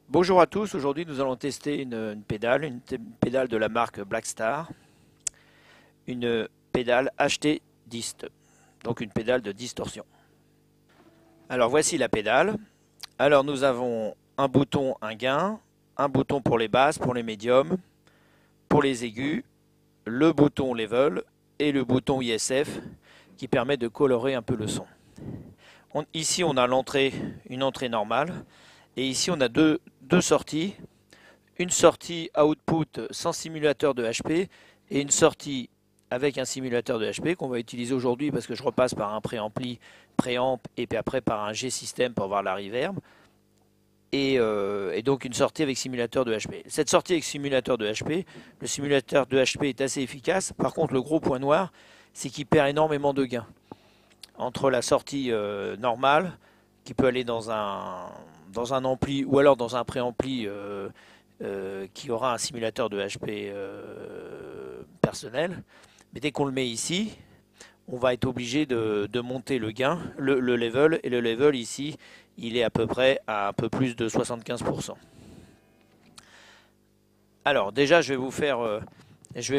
Bonjour à tous, aujourd'hui nous allons tester une pédale de la marque Blackstar, une pédale HT Dist, donc une pédale de distorsion. Alors voici la pédale. Alors nous avons un bouton, un gain, un bouton pour les basses, pour les médiums, pour les aigus, le bouton level et le bouton ISF qui permet de colorer un peu le son. Ici on a une entrée normale. Et ici, on a deux sorties. Une sortie output sans simulateur de HP et une sortie avec un simulateur de HP qu'on va utiliser aujourd'hui parce que je repasse par un préampli, préamp et puis après par un G-System pour voir la reverb. Et donc une sortie avec simulateur de HP. Cette sortie avec simulateur de HP, le simulateur de HP est assez efficace. Par contre, le gros point noir, c'est qu'il perd énormément de gains. Entre la sortie normale, qui peut aller dans un ampli ou alors dans un préampli qui aura un simulateur de HP personnel. Mais dès qu'on le met ici, on va être obligé de monter le gain, le level, et le level ici, il est à peu près à un peu plus de 75%. Alors déjà, je vais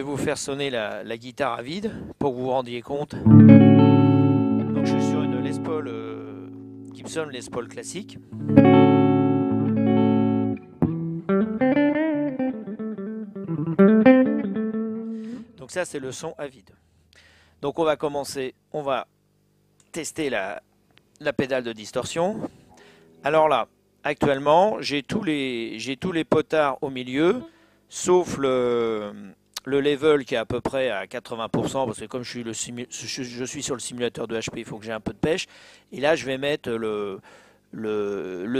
vous faire sonner la guitare à vide pour que vous vous rendiez compte. Donc je suis sur une Les Paul Gibson Les Paul classique. Donc ça c'est le son à vide. Donc on va commencer, on va tester la pédale de distorsion. Alors là, actuellement, j'ai tous les potards au milieu, sauf le level qui est à peu près à 80%, parce que comme je suis sur le simulateur de HP, il faut que j'ai un peu de pêche. Et là, je vais mettre le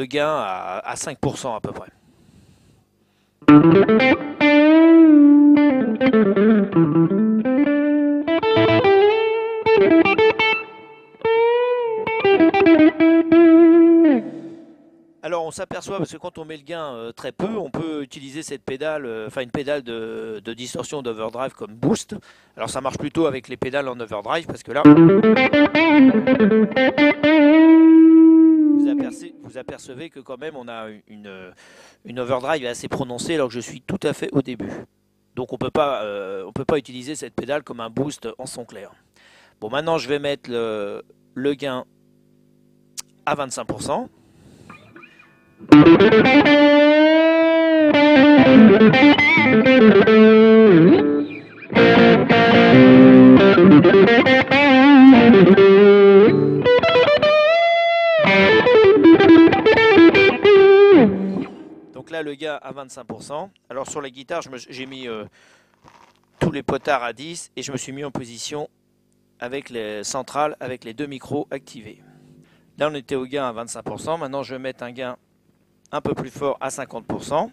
gain à 5% à peu près. Alors on s'aperçoit, parce que quand on met le gain très peu, on peut utiliser cette pédale, une pédale de distorsion d'overdrive comme boost. Alors ça marche plutôt avec les pédales en overdrive, parce que là, vous apercevez que quand même on a une overdrive assez prononcée alors que je suis tout à fait au début. Donc on peut pas utiliser cette pédale comme un boost en son clair. Bon, maintenant je vais mettre le gain à 25%. Donc là le gain à 25%. Alors sur la guitare j'ai mis tous les potards à 10 et je me suis mis en position avec les centrales avec les deux micros activés. Là on était au gain à 25%. Maintenant je vais mettre un gain un peu plus fort à 50%.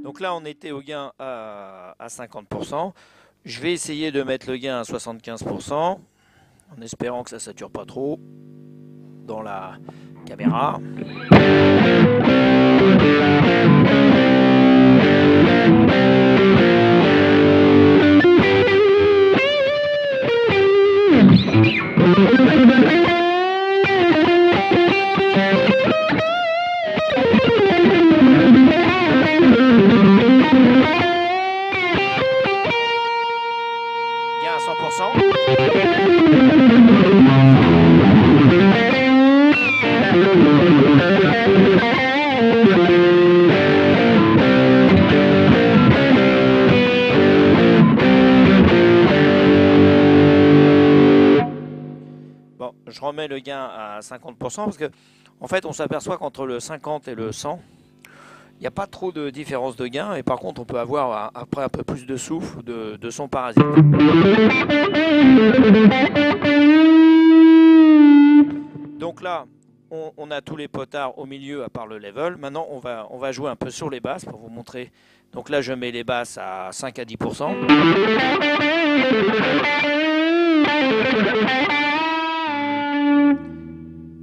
Donc là on était au gain à 50%. Je vais essayer de mettre le gain à 75%. En espérant que ça ne sature pas trop dans la caméra. Gain à 100%. Bon, je remets le gain à 50% parce que en fait on s'aperçoit qu'entre le 50 et le 100, il n'y a pas trop de différence de gain et par contre on peut avoir après un peu plus de souffle ou de son parasite. Donc là, on a tous les potards au milieu à part le level. Maintenant on va jouer un peu sur les basses pour vous montrer. Donc là je mets les basses à 5 à 10%.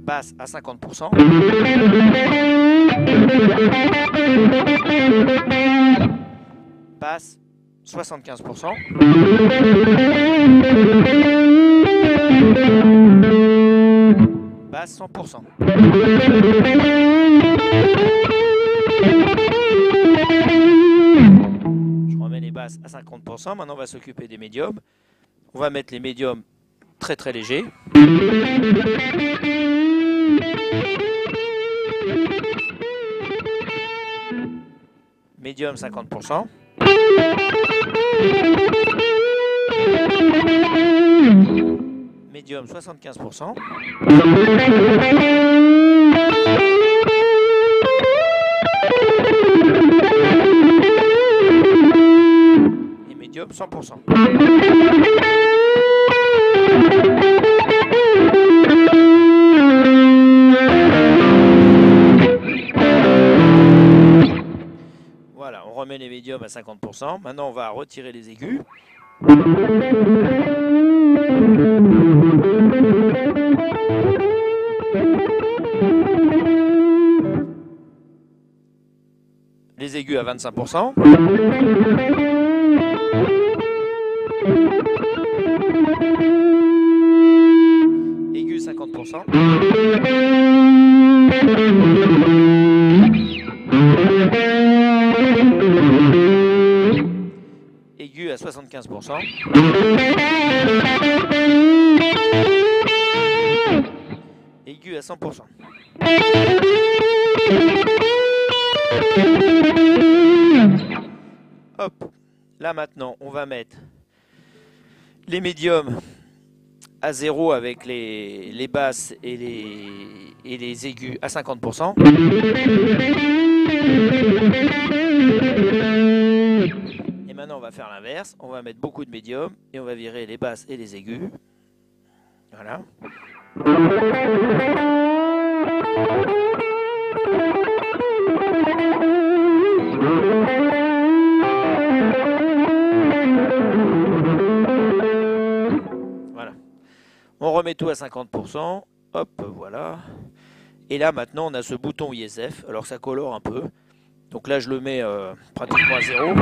basse à 50%. Basse 75%. Basse 100%. Je remets les basses à 50%. Maintenant, on va s'occuper des médiums. On va mettre les médiums très très légers. Médium 50%. Médium 75%. Et médium 100%. Voilà, on remet les médiums à 50%. Maintenant, on va retirer les aigus. Les aigus à 25%. Aigus 50%. Aigu à 75%. Aigu à 100%. Hop, là maintenant on va mettre les médiums à 0 avec les basses et les aigus à 50%. Et maintenant on va faire l'inverse, on va mettre beaucoup de médiums et on va virer les basses et les aigus. Voilà. Voilà. On remet tout à 50%. Hop, voilà. Et là maintenant on a ce bouton ISF. Alors ça colore un peu. Donc là je le mets pratiquement à 0.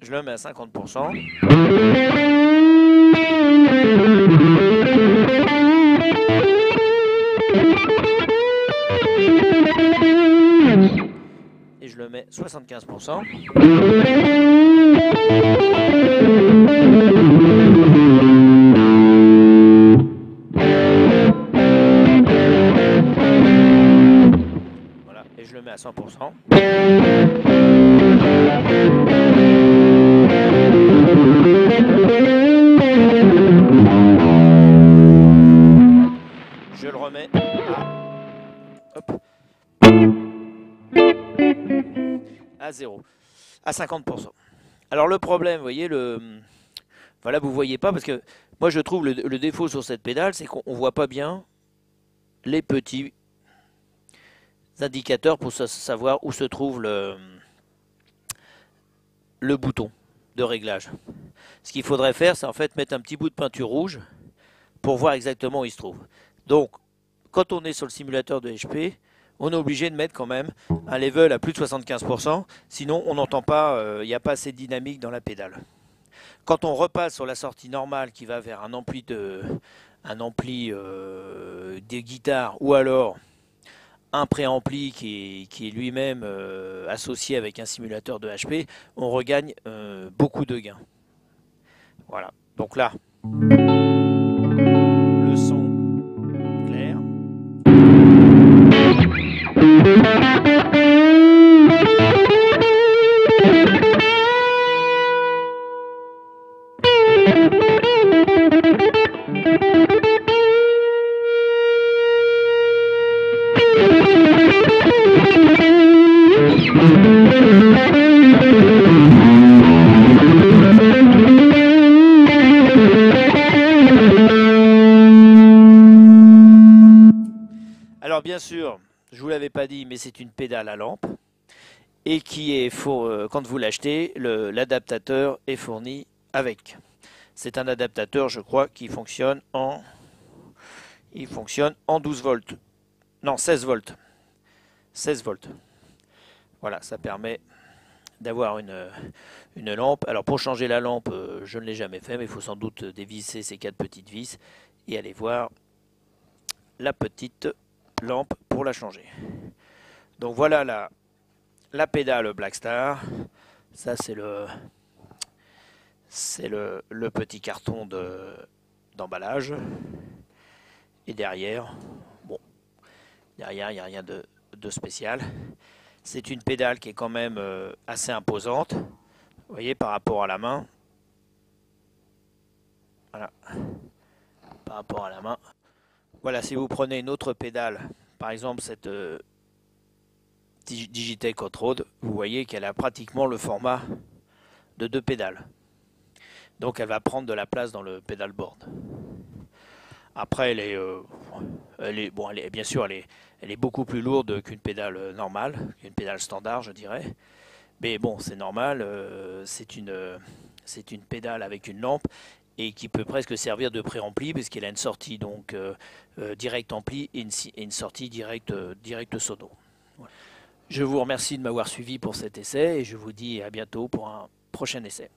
Je le mets à 50%. Et je le mets 75%. Voilà, et je le mets à 100%. Je le remets à 0, à 50%. Alors le problème, vous voyez, voilà, vous voyez pas, parce que moi je trouve le défaut sur cette pédale, c'est qu'on voit pas bien les petits indicateurs pour savoir où se trouve le bouton de réglage. Ce qu'il faudrait faire, c'est en fait mettre un petit bout de peinture rouge pour voir exactement où il se trouve. Donc, quand on est sur le simulateur de HP, on est obligé de mettre quand même un level à plus de 75%, sinon on n'entend pas, il n'y a pas assez de dynamique dans la pédale. Quand on repasse sur la sortie normale qui va vers un ampli de guitare ou alors un préampli qui est lui-même associé avec un simulateur de HP, on regagne beaucoup de gains. Voilà, donc là, le son clair. Alors bien sûr, je vous l'avais pas dit, mais c'est une pédale à lampe et qui est quand vous l'achetez, l'adaptateur est fourni avec. C'est un adaptateur, je crois, qui fonctionne en 12 volts. Non, 16 volts. 16 volts. Voilà, ça permet d'avoir une lampe. Alors pour changer la lampe, je ne l'ai jamais fait, mais il faut sans doute dévisser ces 4 petites vis et aller voir la petite lampe pour la changer. Donc voilà la pédale Blackstar. Ça c'est le petit carton d'emballage. Et derrière, bon, derrière il n'y a rien de spécial. C'est une pédale qui est quand même assez imposante. Vous voyez, par rapport à la main. Voilà. Par rapport à la main. Voilà, si vous prenez une autre pédale, par exemple cette Digitech Hot Rod, vous voyez qu'elle a pratiquement le format de 2 pédales. Donc elle va prendre de la place dans le pedalboard. Après, bien sûr, elle est beaucoup plus lourde qu'une pédale normale, qu'une pédale standard, je dirais. Mais bon, c'est normal. C'est une pédale avec une lampe et qui peut presque servir de préampli parce qu'elle a une sortie donc direct ampli et une sortie direct sono. Voilà. Je vous remercie de m'avoir suivi pour cet essai et je vous dis à bientôt pour un prochain essai.